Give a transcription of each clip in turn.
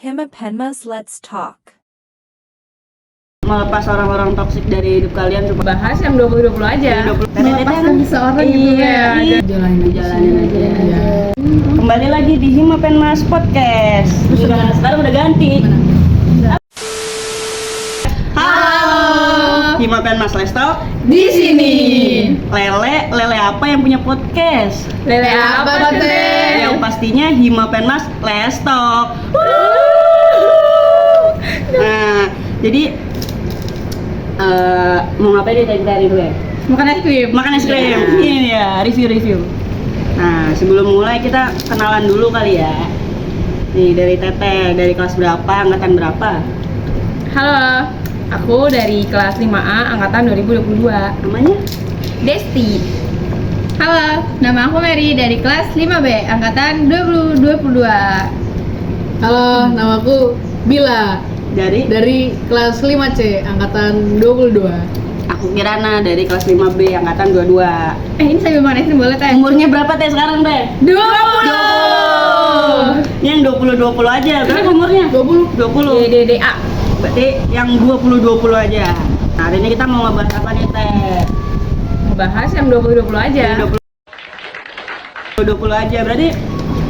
Himapenmas Let's Talk. Melepas orang-orang toksik dari hidup kalian, coba Bahas yang 20-20 aja. 20 melepaskan seseorang gitu Iya, kan. jalanin aja. Iya. Kembali lagi di Himapenmas Podcast. Sekarang udah ganti. Halo, Himapenmas Let's Talk. Di sini. Lele apa yang punya podcast? Lele apa teh? Yang pastinya Himapenmas Let's Talk. Nah, jadi mau ngapain dari dulu ya? Makan es krim. Makan es krim. Ini ya, review. Nah, sebelum mulai kita kenalan dulu kali ya. Nih, dari Teteh, dari kelas berapa, angkatan berapa? Halo, aku dari kelas 5A angkatan 2022. Namanya? Desti. Halo, nama aku Mary dari kelas 5B angkatan 2022. Halo, namaku Bila Dari kelas 5C angkatan 22. aku Kirana dari kelas 5B angkatan 22. Ini sambil makan es krim boleh teh? Umurnya berapa Teh sekarang Teh? 20. Yang 20-20 aja, berapa umurnya? 20. DDA. Berarti yang 20-20 aja. Nah, hari ini kita mau ngebahas apa nih Teh? Bahas yang 20-20 aja. 20 aja, berarti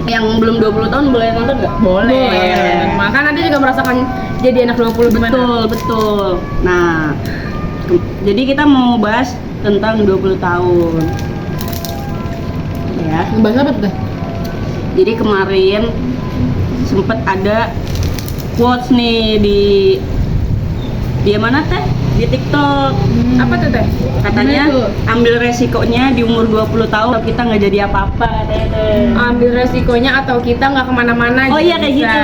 yang belum 20 tahun boleh nonton nggak? Boleh. Maka nanti juga merasakan jadi anak 20 gimana? Betul. Nah, jadi kita mau bahas tentang 20 tahun. Ya. Ngebahas apa tuh? Jadi kemarin sempet ada quotes nih di mana Teh? Di TikTok. Apa tuh teh? Katanya Gimana tuh? ambil resikonya di umur 20 tahun kita nggak jadi apa-apa katanya Teh. Ambil resikonya atau kita nggak kemana-mana. Oh iya kayak bisa. gitu.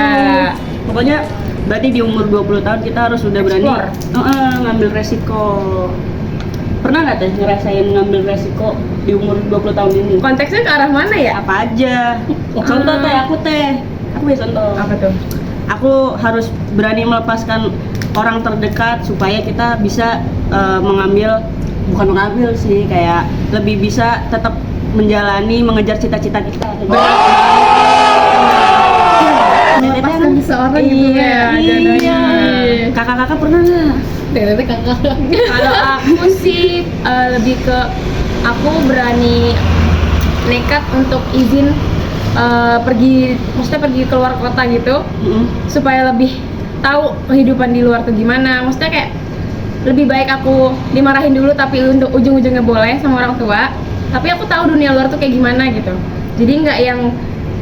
Pokoknya berarti di umur 20 tahun kita harus sudah berani Explore. ngambil resiko. Pernah nggak Teh ngerasain ngambil resiko di umur 20 tahun ini? Konteksnya ke arah mana ya? Apa aja? Contoh Teh, aku ya contoh. Apa tuh? Aku harus berani melepaskan orang terdekat supaya kita bisa bukan mengambil sih, kayak lebih bisa tetap mengejar cita-cita kita. Melepaskan seseorang gitu Iya, kan. jadinya. Kakak-kakak pernah nggak? Teteh kakak. Kalau aku sih lebih ke aku berani nekat untuk izin maksudnya pergi keluar kota gitu supaya lebih tahu kehidupan di luar tuh gimana. Maksudnya kayak lebih baik aku dimarahin dulu tapi untuk ujung-ujungnya boleh sama orang tua, tapi aku tahu dunia luar tuh kayak gimana gitu. Jadi nggak yang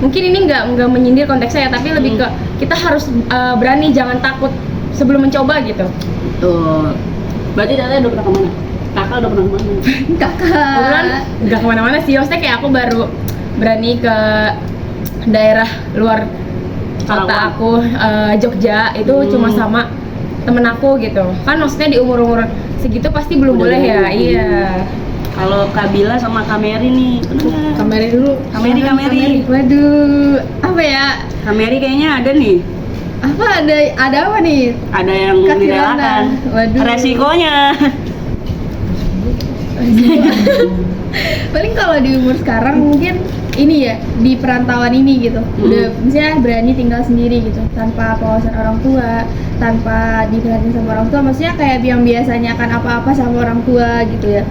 mungkin ini nggak menyindir konteksnya ya, tapi lebih ke kita harus berani, jangan takut sebelum mencoba gitu. Betul. Berarti Teteh udah pernah kemana? Kakak udah pernah kemana? Kebetulan nggak kemana-mana sih, maksudnya kayak aku baru berani ke daerah luar kota Karawang. aku, Jogja itu cuma sama temen aku gitu kan, maksudnya di umur segitu pasti belum Udah boleh ya. dulu. Iya. Kalau Kak Bila sama Kak Mary nih, pernah nggak? Kamera dulu. Kak Mary. Waduh, apa ya? Kak Mary kayaknya ada nih. Apa ada apa nih? Ada yang Kak direlakan. Kirana. Waduh. Resikonya. Paling kalau di umur sekarang mungkin ini ya, di perantauan ini gitu. Udah misalnya berani tinggal sendiri gitu, tanpa pengawasan orang tua, tanpa diperhatiin sama orang tua. Maksudnya kayak yang biasanya akan apa-apa sama orang tua gitu ya.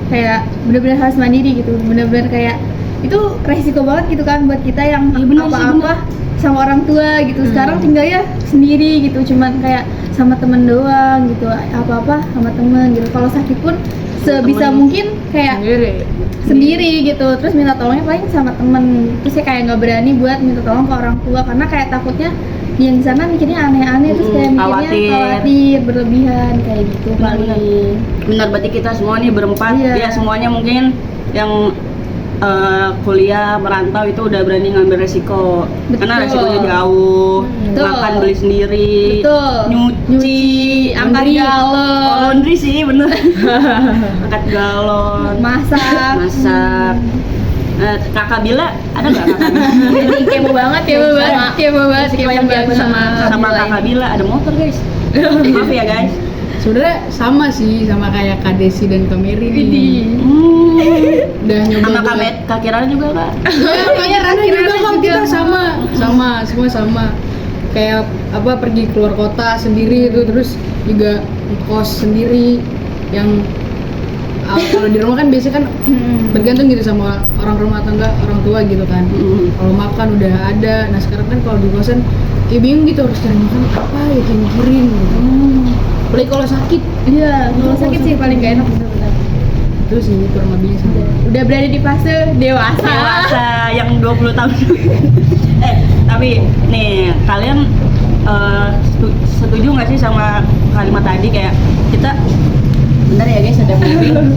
Kayak bener-bener harus mandiri gitu. Bener-bener kayak itu resiko banget gitu kan buat kita yang bener sih, apa-apa sama orang tua gitu. Sekarang tinggalnya sendiri gitu, cuman kayak sama temen doang gitu, apa-apa sama temen gitu. Kalau sakit pun sebisa temen. mungkin kayak sendiri gitu, terus minta tolongnya paling sama temen. Terus ya kayak nggak berani buat minta tolong ke orang tua karena kayak takutnya yang di sana mikirnya aneh-aneh, terus kayak mikirnya khawatir berlebihan kayak gitu paling. Benar, berarti kita semua nih berempat Iya. ya, semuanya mungkin yang kuliah merantau itu udah berani ngambil resiko. Betul. Karena resikonya jauh, Betul. makan beli sendiri, Betul. nyuci, angkat laundry. galon, Laundry sih bener. Angkat galon, masak. Kakak Bila ada nggak kakak Bila? Jadi kepo banget ya Kepo banget kepo yang banget Sama kakak Bila ada motor guys. Maaf ya guys. Sebenarnya sama sih, sama kayak Kak Desi dan Kak Mary nih. Udah nyoba Sama buat- Kak Kirana juga Kak. Iya, Kak Kirana juga kok, kita sama, semua sama. kayak apa pergi keluar kota sendiri itu, terus juga kos sendiri yang kalau di rumah kan biasanya kan bergantung gitu sama orang rumah tangga, orang tua gitu kan. Kalau makan udah ada. Nah sekarang kan kalau di kosan kayak bingung gitu harus cari makan apa ya, kayak mikirin gitu. Apalagi kalau sakit. Iya, kalau sakit sih paling gak enak bener-bener. Itu sih kurang lebihnya sama. Udah berada di fase dewasa. Dewasa yang 20 tahun. Tapi nih kalian setuju nggak sih sama kalimat tadi kayak kita, bentar ya guys, ada briefing.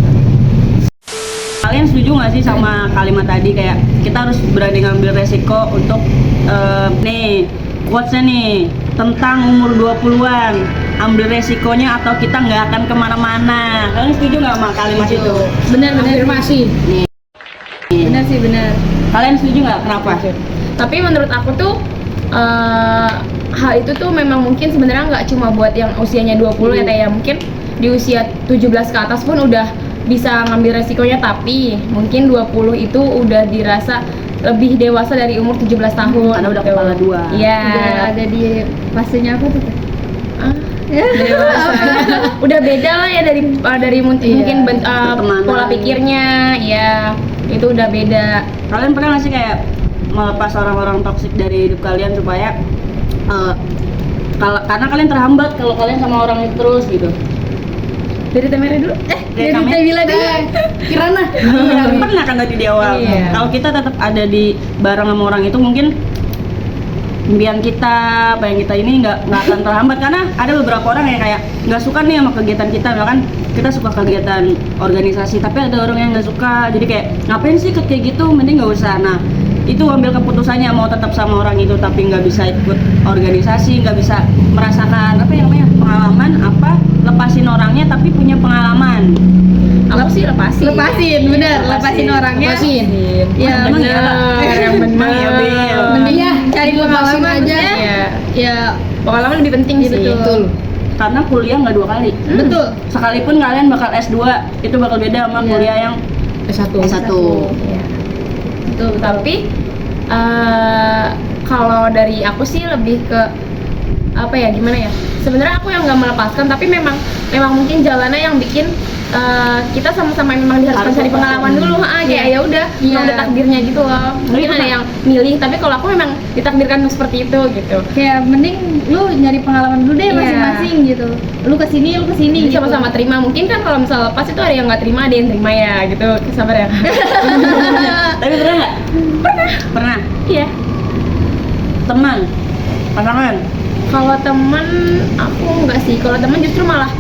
Kalian setuju nggak sih sama kalimat tadi kayak kita harus berani ngambil resiko untuk nih quotesnya nih tentang umur 20-an, ambil resikonya atau kita nggak akan kemana-mana. Kalian setuju nggak sama kalimat itu? Benar-benar Afirmasi. benar sih, benar. Kalian setuju nggak? Kenapa? Tapi menurut aku tuh hal itu tuh memang mungkin sebenarnya nggak cuma buat yang usianya 20 ya Teh, ya. Mungkin di usia 17 ke atas pun udah bisa ngambil resikonya, tapi mungkin 20 itu udah dirasa lebih dewasa dari umur 17 tahun. Karena udah gitu. kepala dua. Iya. Udah ada di fasenya apa tuh? Ah, dewasa. Udah beda lah ya dari mungkin pertemanan. pola pikirnya, ya itu udah beda. Kalian pernah nggak sih kayak melepas orang-orang toksik dari hidup kalian supaya karena kalian terhambat kalau kalian sama orang itu terus gitu? Dari Temere dulu. Dari kami? Tevila dulu. Kirana. Pernah kan tadi di awal. Iya. Kalau kita tetap ada di bareng sama orang itu, mungkin impian kita, apa yang kita ini nggak akan terhambat, karena ada beberapa orang yang kayak nggak suka nih sama kegiatan kita, misalkan kita suka kegiatan organisasi, tapi ada orang yang nggak suka, jadi kayak ngapain sih kayak gitu, mending nggak usah. Nah itu ambil keputusannya mau tetap sama orang itu tapi nggak bisa ikut organisasi, nggak bisa merasakan apa yang namanya pengalaman, apa lepasin orangnya tapi punya pengalaman. Aku sih lepasin. Bener, lepasin orangnya. Lepasin. Ya, Emang iya, Pak? yang Emang iya, benar. Bel? Mending Iya, cari lepasin pengalaman aja. aja. Iya. Ya, Pengalaman lebih penting Iya, sih. betul. Karena kuliah nggak 2 kali. betul. Sekalipun kalian bakal S2, itu bakal beda sama Iya. kuliah yang S1. S1. Iya. Betul. Tapi kalau dari aku sih lebih ke apa ya, gimana ya, sebenarnya aku yang nggak melepaskan, tapi memang mungkin jalannya yang bikin kita sama-sama memang diharuskan Harus cari pengalaman lepasin. dulu. Kayak ya udah, Iya. memang udah takdirnya gitu loh. Mungkin ada yang milih, tapi kalau aku memang ditakdirkan seperti itu gitu. Kayak mending lu nyari pengalaman dulu deh Iya. masing-masing gitu. Lu kesini Jadi gitu. sama-sama terima. Mungkin kan kalau misal lepas itu ada yang nggak terima, ada yang terima ya gitu. Sabar ya. Tapi pernah nggak? Pernah. Iya. Teman, pasangan. Kalau temen aku enggak sih. Kalau temen justru malah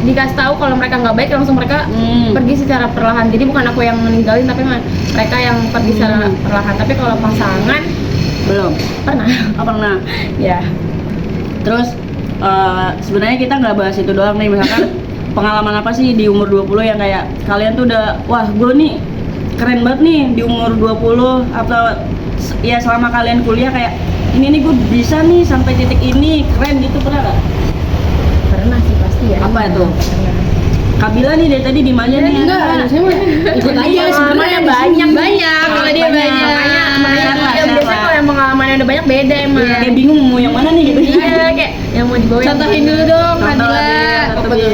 dikasih tahu kalau mereka nggak baik, langsung mereka pergi secara perlahan. Jadi bukan aku yang meninggalin, tapi mereka yang pergi secara perlahan. Tapi kalau pasangan Belum. pernah. Oh, pernah. Ya. Terus sebenarnya kita nggak bahas itu doang nih, misalkan pengalaman apa sih di umur 20 yang kayak kalian tuh udah, wah gue nih keren banget nih di umur 20, atau ya selama kalian kuliah kayak ini nih gue bisa nih sampai titik ini, keren gitu, pernah nggak? Pernah sih pasti ya. Apa itu? Kabila nih dari tadi di mana nih? Enggak, saya mah ikut aja sebenarnya. banyak kalau dia banyak. Makanya Siapa? biasanya kalau yang pengalamannya udah banyak beda emang. Kayak bingung mau yang mana nih gitu. Iya, kayak yang mau dibawa yang Contohin mana. dulu dong, Contoh Kabila. lah, Bil. Apa tuh?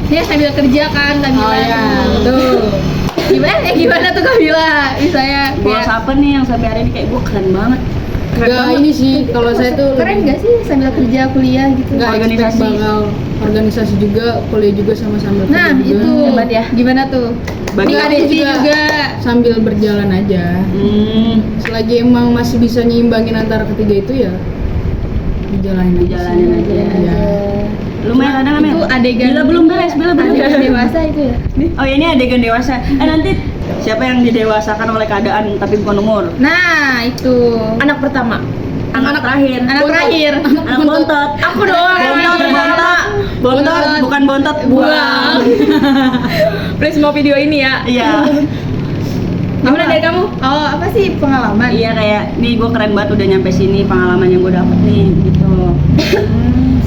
Dia sambil kerja kan, Kabila. Oh iya, betul. Gimana tuh Kabila? Misalnya Bos apa nih yang sampai hari ini kayak gue keren banget. Enggak ini sih kalau saya tuh keren nggak sih sambil kerja kuliah gitu? Enggak Organisasi. expect bakal organisasi juga, kuliah juga sama-sama kerja Nah juga. itu Hebat ya. Gimana tuh? Bagi Di aku Desi juga. Sambil berjalan aja. Selagi emang masih bisa nyimbangin antara ketiga itu ya dijalanin Dijalanin aja. Ya. Lumayan ada nggak, Mel? Itu adegan Bila belum beres, Bila belum adegan beres. dewasa itu ya. Oh ya, ini adegan dewasa. Nanti siapa yang didewasakan oleh keadaan tapi bukan umur? Nah itu Anak pertama. Anak terakhir. anak terakhir. Anak bontot. Aku doang. Bontot, bukan bontot, buang. Please mau video ini ya. Iya. Gimana dari kamu? Oh apa sih pengalaman? Iya kayak, nih gue keren banget udah nyampe sini, pengalaman yang gue dapet nih, gitu.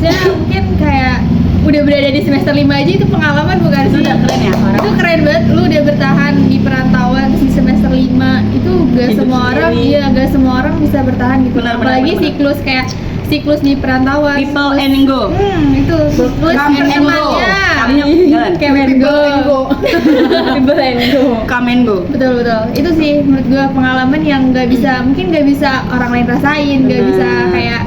Saya mungkin kayak udah berada di semester 5 aja itu pengalaman bukan Itu sih? udah keren ya? Itu keren banget, lu udah bertahan di perantauan di semester 5 itu gak Hidup semua orang, sendiri. iya gak semua orang bisa bertahan gitu. Benar, benar, Apalagi benar, benar. siklus kayak siklus di perantauan. People and go. Itu siklus Come and go. temannya. Kami jalan. Come and go. People and go. Come and go. Betul. Itu sih menurut gue pengalaman yang mungkin nggak bisa orang lain rasain, nggak bisa kayak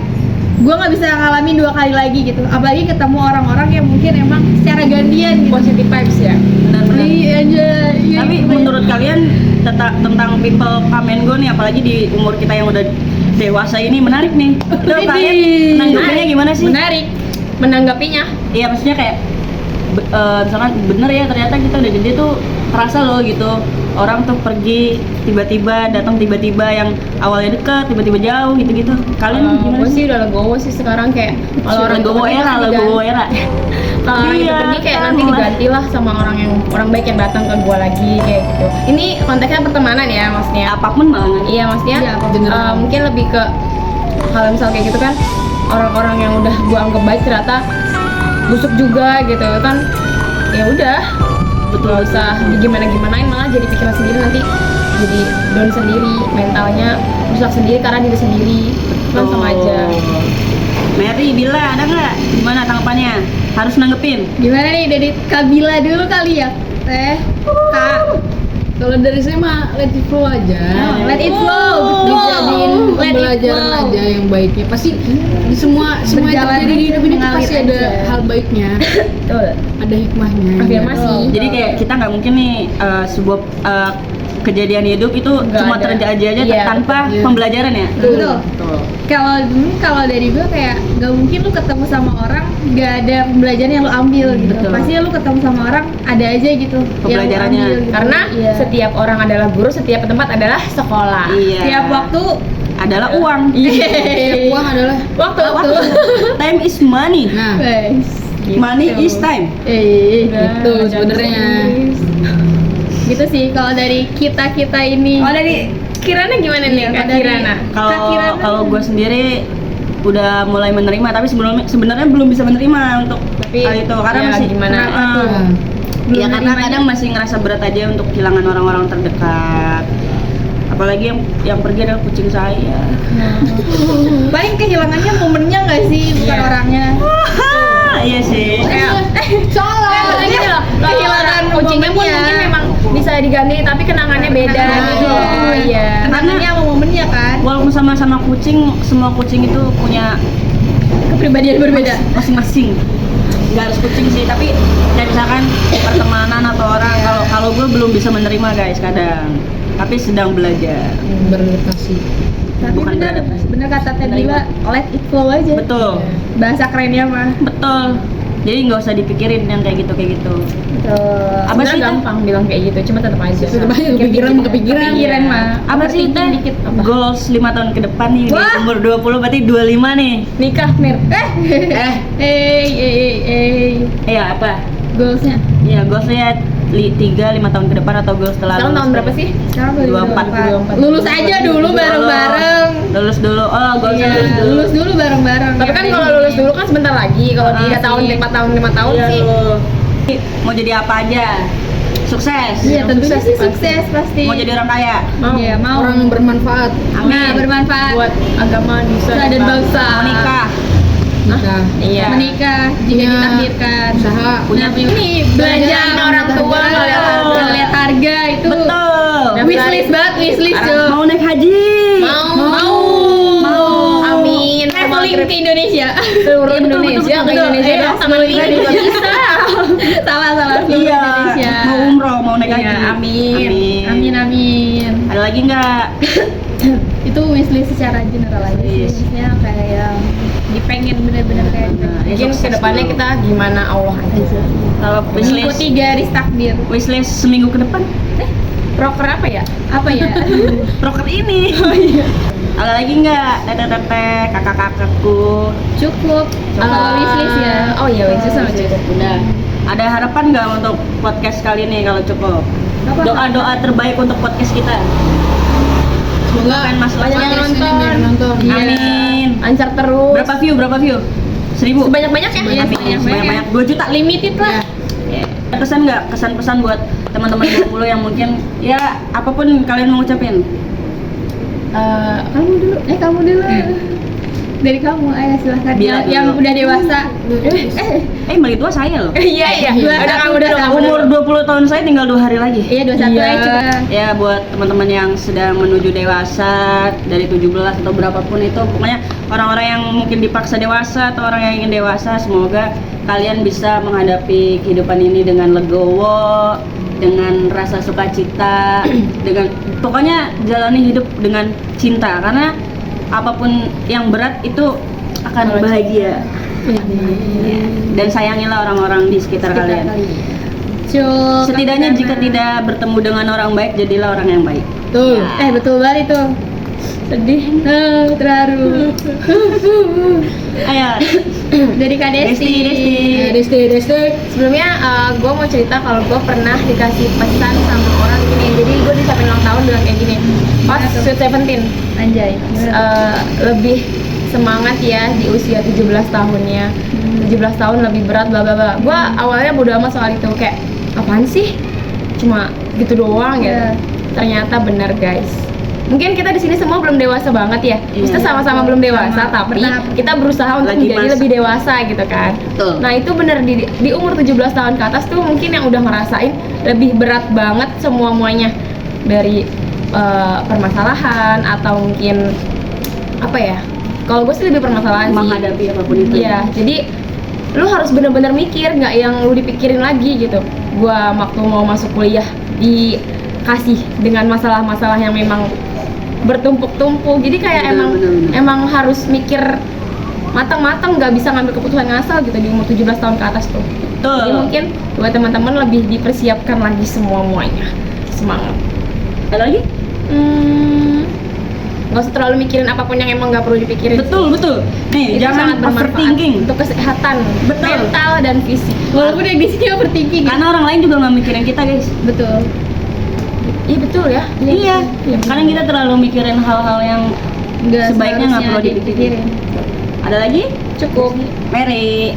gue nggak bisa ngalamin 2 kali lagi gitu. Apalagi ketemu orang-orang yang mungkin emang secara gantian gitu. Positive vibes ya. Benar-benar. Iya aja. Iya, Tapi gitu. menurut kalian tentang people come and go nih, apalagi di umur kita yang udah dewasa ini menarik nih. Itu kalian nanggepinnya gimana sih? Menarik menanggapinya. Iya, maksudnya kayak misalkan bener ya, ternyata kita udah gede tuh terasa loh gitu. Orang tuh pergi tiba-tiba, datang tiba-tiba, yang awalnya dekat tiba-tiba jauh gitu-gitu. Kalian gimana Gue sih? sih udah legowo sih sekarang, kayak kalau orang Legowo itu era, pasti legowo era. kalau orang itu Iya, pergi kayak kan, nanti malah. digantilah sama orang baik yang datang ke gue lagi kayak gitu. Ini konteksnya pertemanan ya maksudnya. Apapun malah. Iya maksudnya Iya, apapun. mungkin lebih ke kalau misal kayak gitu kan, orang-orang yang udah gue anggap baik ternyata busuk juga gitu kan. Ya udah, nggak usah digimana-gimanain, malah jadi pikiran sendiri, nanti jadi down sendiri, mentalnya rusak sendiri karena diri sendiri. Kan sama aja. Mary, Bila, ada nggak? Gimana tanggapannya? Harus nanggepin? Gimana nih dari Kabila dulu kali ya? Kak. Kalau dari saya mah let it flow aja. Let it flow. Dijadiin Let it pembelajaran flow. aja yang baiknya. Pasti di semua yang Berjalan terjadi di hidup ini tuh mengalir pasti ada aja. hal baiknya, Betul. ada hikmahnya. Afirmasi. Jadi kayak kita nggak mungkin nih sebuah kejadian hidup itu Nggak cuma ada. terjadi aja Iya, tanpa betul. Iya. pembelajaran ya. Betul. Kalau dari gue kayak gak mungkin lu ketemu sama orang gak ada pembelajaran yang lu ambil gitu. Betul. Pasti lu ketemu sama orang ada aja gitu yang lu Pembelajarannya. ambil gitu. Karena Iya. setiap orang adalah guru, setiap tempat adalah sekolah. Iya. Tiap waktu adalah uang. Setiap uang adalah Waktu. Time is money. nah guys. Money is time. itu sebenarnya. Gitu sih kalau dari kita ini. Oh dari Kirana gimana nih, Iya, Kak dari- Kirana? Kak Kirana. Kalau gue sendiri udah mulai menerima, tapi sebenarnya belum bisa menerima untuk Tapi, hal itu karena ya, masih gimana? Kenapa Nah, tuh? Belum Ya karena menerimanya. kadang masih ngerasa berat aja untuk kehilangan orang-orang terdekat. Apalagi yang pergi adalah kucing saya. Paling kehilangannya momennya nggak sih, bukan Iya. orangnya. Iya sih. Kayak gini loh, Kehilangan kucingnya pun momennya. mungkin memang bisa diganti, tapi kenangannya beda Kenangannya. gitu. Oh iya. Kenangannya sama momennya kan. Walaupun sama-sama kucing, semua kucing itu punya Kepribadian berbeda. masing-masing. Nggak harus kucing sih, tapi kayak misalkan pertemanan atau orang, kalau gue belum bisa menerima guys kadang, tapi sedang belajar. Beradaptasi. Tapi Bukan bener beradaptasi. kata Tedila, let it flow aja. Betul, Bahasa kerennya mah. betul. Jadi nggak usah dipikirin yang kayak gitu. Betul. Apa sih, Sebenarnya Teh? gampang bilang kayak gitu, cuma tetap aja. Tetap aja kepikiran Kepikiran mah. Apa sih Overthinking Teh? dikit. Goals 5 tahun ke depan nih, di Wah. umur 20 berarti 25 nih. Nikah, Mir. Iya apa? Goalsnya. Iya, goalsnya 3-5 tahun ke depan atau goals setelah Sekarang lulus tahun berapa deh? sih? Sekarang 24. Lulus aja dulu bareng-bareng. Lulus dulu. Oh, goalsnya Iya, lulus dulu. lulus dulu bareng-bareng. Tapi kan kalau lulus dulu kan sebentar lagi. Kalau 3 tahun, 4 tahun, 5 tahun Iya, sih. lu. Mau jadi apa aja? Sukses. Iya, tentunya sih Sukses sukses pasti. Mau jadi orang kaya. Mau. Iya, mau. Orang yang bermanfaat. Amin. Nah, bermanfaat Buat agama, nusa dan bangsa. Mau nikah. Nikah. Iya. Menikah jika Punya ditakdirkan. usaha. Punya Ini belanjaan orang tua ngeliat harga itu. Betul. Wishlist banget, wishlist tuh. Mau naik haji. Mau. Amin. Traveling ke Indonesia. Seluruh Indonesia ke Indonesia Iya, dong, sama Lili juga bisa. salah seluruh Iya. Indonesia. Mau umroh, mau naik Iya, haji. amin. Amin. Ada lagi nggak? Itu wishlist secara general aja sih. Yes. Maksudnya kayak yang dipengen bener-bener kayak Mungkin sukses kedepannya dulu. kita gimana Allah aja. Kalau wishlist, mengikuti garis takdir. wishlist seminggu ke depan, Proker apa ya? Apa ya? proker ini. Ada lagi nggak? Teteh, kakak-kakakku. Cukup. Kalau wishlist ya. Oh iya, wishlist sama cukup. Udah. Ada harapan nggak untuk podcast kali ini kalau cukup? Apa? Doa-doa terbaik untuk podcast kita. Semoga Pengen masuk banyak yang podcast ini nonton. banyak yang nonton. Iya. Amin. Lancar terus. Berapa view? 1.000. Sebanyak-banyak ya? Iya, Amin. sebanyak-banyak. 2 juta. Limited lah. Ada pesan nggak? Kesan-pesan buat teman-teman 20 yang mungkin ya apapun kalian mau ucapin. Kamu dulu. Kamu dulu. Dari kamu, ayo silahkan. Bila Yang dulu. udah dewasa. Paling tua saya loh. Iya iya. Udah kamu udah kamu. Umur 20 tahun saya tinggal 2 hari lagi. Iya 21 Iya. aja coba. Ya buat teman-teman yang sedang menuju dewasa dari 17 atau berapapun itu, pokoknya orang-orang yang mungkin dipaksa dewasa atau orang yang ingin dewasa, semoga kalian bisa menghadapi kehidupan ini dengan legowo, dengan rasa sukacita, dengan pokoknya jalani hidup dengan cinta, karena apapun yang berat itu akan bahagia. Ya. Dan sayangilah orang-orang di sekitar kalian. Cuk. Setidaknya jika tidak bertemu dengan orang baik, jadilah orang yang baik. Tuh. Betul banget itu. Sedih. Terharu. Ayo, Dari Kak Desti. Desti. Sebelumnya gue mau cerita kalau gue pernah dikasih pesan sama orang gini. Jadi gue dicapin ulang tahun bilang kayak gini. Pas Gimana tuh? Sweet 17 Anjay. lebih semangat ya di usia 17 tahunnya. 17 tahun lebih berat bla bla bla. Gue awalnya bodo amat soal itu, kayak apaan sih? Cuma gitu doang gitu. Iya. Ternyata benar guys. Mungkin kita di sini semua belum dewasa banget ya. Kita Iya. sama-sama belum dewasa, Sama, tapi bertahap. kita berusaha untuk Lagi menjadi masa. lebih dewasa gitu kan. Betul. Nah, itu bener di umur 17 tahun ke atas tuh mungkin yang udah ngerasain lebih berat banget semuanya dari permasalahan atau mungkin apa ya? Kalau gue sih lebih permasalahan sih. menghadapi apapun itu. Iya, jadi lu harus bener-bener mikir, nggak yang lu dipikirin lagi gitu. Gua waktu mau masuk kuliah dikasih dengan masalah-masalah yang memang bertumpuk-tumpuk. Jadi kayak Bener. emang harus mikir matang-matang, nggak bisa ngambil keputusan ngasal gitu di umur 17 tahun ke atas tuh. Betul. Jadi mungkin buat teman-teman lebih dipersiapkan lagi semuanya. Semangat. Ada lagi? Nggak usah terlalu mikirin apapun yang emang nggak perlu dipikirin. Betul. Nih, Itu jangan sangat bermanfaat overthinking. untuk kesehatan Betul. mental dan fisik. Walaupun yang di sini overthinking. Karena orang lain juga nggak mikirin kita, guys. Betul. Iya betul ya. Iya. Iya. Karena kita terlalu mikirin hal-hal yang sebaiknya nggak perlu dipikirin. Ada lagi? Cukup. Mary.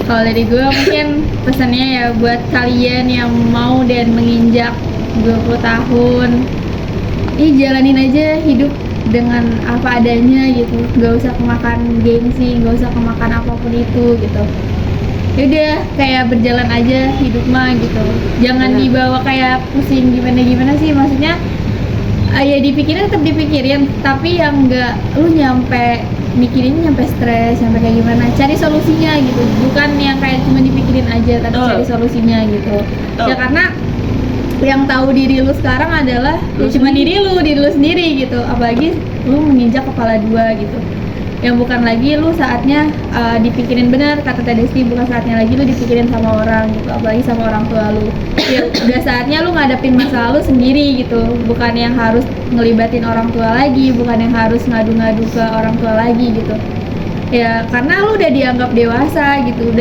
Kalau dari gue mungkin pesannya ya buat kalian yang mau dan menginjak 20 tahun, jalanin aja hidup dengan apa adanya gitu, nggak usah kemakan gengsi, nggak usah kemakan apapun itu gitu. Yaudah kayak berjalan aja hidup mah gitu, jangan Benar. dibawa kayak pusing gimana sih, maksudnya ya dipikirin tetap dipikirin, tapi yang nggak lu nyampe mikirinnya nyampe stres, sampai kayak gimana, cari solusinya gitu, bukan yang kayak cuma dipikirin aja tapi Betul. cari solusinya gitu. Betul. Ya karena yang tahu diri lu sekarang adalah ya Lu cuma diri lu sendiri gitu, apalagi lu menginjak kepala 2 gitu, yang bukan lagi lu saatnya dipikirin, benar kata Teh Desti, bukan saatnya lagi lu dipikirin sama orang gitu, apalagi sama orang tua lu. Ya udah saatnya lu ngadepin masa lalu sendiri gitu, bukan yang harus ngelibatin orang tua lagi, bukan yang harus ngadu-ngadu ke orang tua lagi gitu. Ya karena lu udah dianggap dewasa gitu,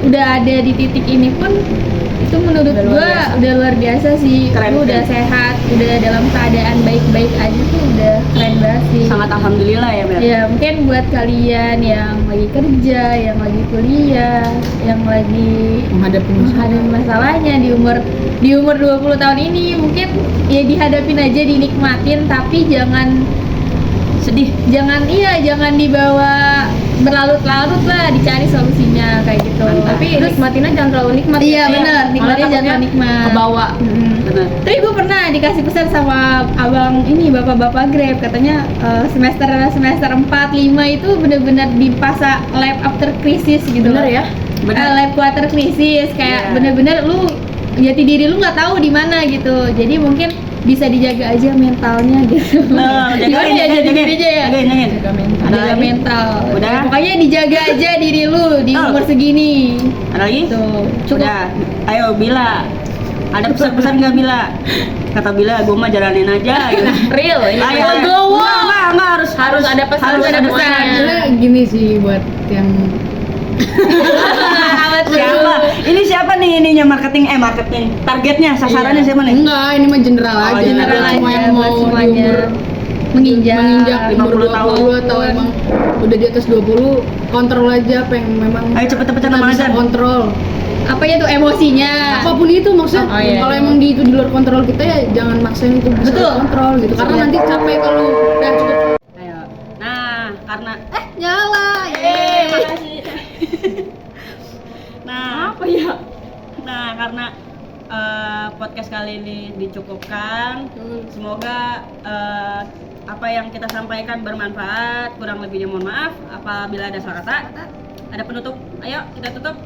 udah ada di titik ini pun itu menurut Udah luar gua biasa. udah luar biasa sih. Keren, Lu udah keren. sehat, udah dalam keadaan baik-baik aja tuh udah keren banget sih. Sangat alhamdulillah ya, Ber. Ya mungkin buat kalian yang lagi kerja, yang lagi kuliah, yang lagi menghadapi masalahnya di umur 20 tahun ini, mungkin ya dihadapin aja, dinikmatin, tapi jangan Sedih. jangan dibawa berlarut-larut lah, dicari solusinya kayak gitu. Mantap. Tapi nikmatinnya jangan terlalu nikmat. Iya, ya. benar, nikmatnya Malah jangan takutnya nikmat. Kebawa. Benar. Tapi gue pernah dikasih pesan sama abang ini, bapak-bapak Grab, katanya semester 4, 5 itu benar-benar di fase life after crisis gitu. Bener ya? Benar. Life quarter crisis, kayak Iya. bener-bener lu jati diri lu nggak tahu di mana gitu. Jadi mungkin bisa dijaga aja mentalnya gitu. Nah, Gimana ya jadi dirinya ya? Jagain. Jaga mental. Ada Jaga lagi? mental. Udah? Ya, pokoknya dijaga aja diri lu di Oh. umur segini. Ada lagi? Tuh, cukup. Udah. Ayo Bila. Ada pesan-pesan nggak Bila? Kata Bila, gue mah jalanin aja gitu. Real ini. Ayo, Legowo. Enggak Harus ada pesan, harus ada ada pesan. Sebenarnya gini sih buat yang Siapa? Ini siapa nih ininya marketing? Targetnya, sasarannya siapa nih? enggak, ini mah general Oh, aja. general Buat semua aja, yang buat mau di semuanya. umur Menginjak. menginjak 50 tahun. 20 atau emang udah di atas 20, kontrol aja apa yang memang Ayo cepet-cepetan kita sama bisa azan. kontrol. Apa ya tuh emosinya? Apapun itu maksudnya, Oh, iya, kalau iya. emang itu di luar kontrol kita ya jangan maksain itu bisa Betul. kontrol gitu. Karena nanti capek kalau udah cukup. Ayo. Nah, karena Nyala. makasih. Nah, Apa ya? karena podcast kali ini dicukupkan. Semoga apa yang kita sampaikan bermanfaat. Kurang lebihnya mohon maaf. Apabila ada salah kata, ada penutup. Ayo kita tutup.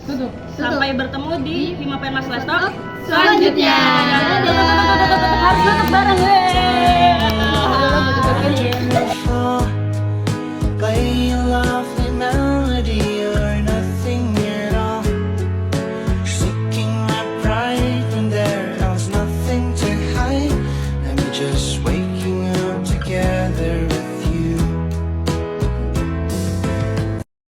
Tutup. Sampai bertemu di 5 Mas Let's Talk Selanjutnya.